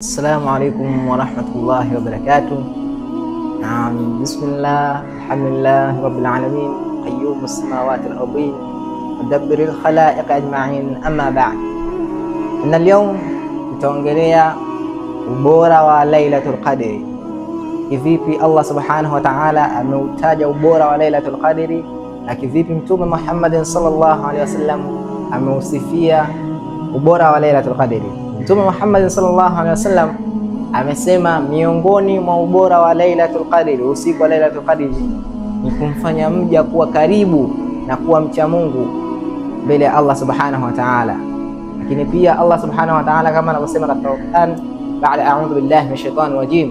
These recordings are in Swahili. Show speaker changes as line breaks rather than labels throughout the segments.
السلام عليكم ورحمة الله وبركاته. نعم، بسم الله، الحمد لله رب العالمين، قيوم السماوات والأرضين، مدبر الخلائق أجمعين. أما بعد، إن اليوم tutaongelea ubora wa Lailatul Qadri. Kivipi Allah subhanahu wa ta'ala ameutaja ubora wa Lailatul Qadri na kivipi Mtume Muhammad sallallahu alaihi wasallam ameusifia ubora wa Lailatul Qadri. Mtume Muhammad sallallahu alaihi wasallam amesema miongoni mwa ubora wa Lailatul Qadri, usiku wa Lailatul Qadri, ni kumfanya mja kuwa karibu na kuwa mcha Mungu mbele ya Allah subhanahu wa ta'ala. Lakini pia Allah subhanahu wa ta'ala kama anavyosema katika Qur'an, baada a'udhu billahi minash shaitani rajim,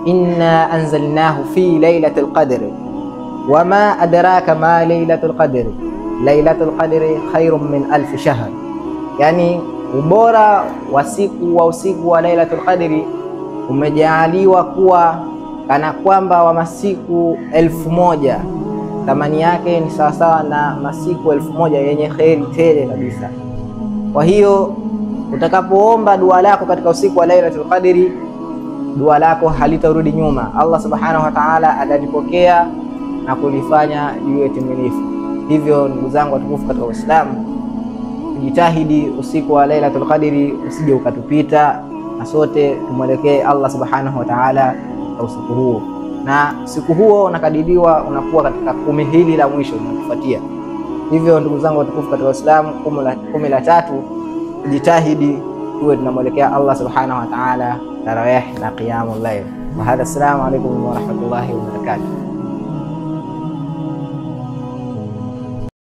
inna anzalnahu fi lailatul qadri wama adraka ma lailatul qadri lailatul qadri khairun min alf shahr. Yani ubora wa usiku wa Lailatul Qadri umejaaliwa kuwa kana kwamba wa masiku 1000. Thamani yake ni sawasawa na masiku 1000 yenye kheri tele kabisa. Kwa hiyo utakapoomba dua lako katika usiku wa Lailatul Qadri, dua lako halitarudi nyuma. Allah subhanahu wa ta'ala atalipokea na kulifanya liwe timilifu. Hivyo ndugu zangu watukufu katika Uislamu, jitahidi usiku wa Lailatul Qadri usije ukatupita, na sote tumwelekee Allah subhanahu wa ta'ala kwa usiku huo. Na usiku huo unakadiriwa unakuwa katika 10 hili la mwisho linalofuatia. Hivyo ndugu zangu watukufu katika Uislamu, 10 la tatu, jitahidi tuwe tunamwelekea Allah subhanahu wa ta'ala tarawih na qiyamul layl. Wa hadha, assalamu alaykum wa rahmatullahi wa barakatuh.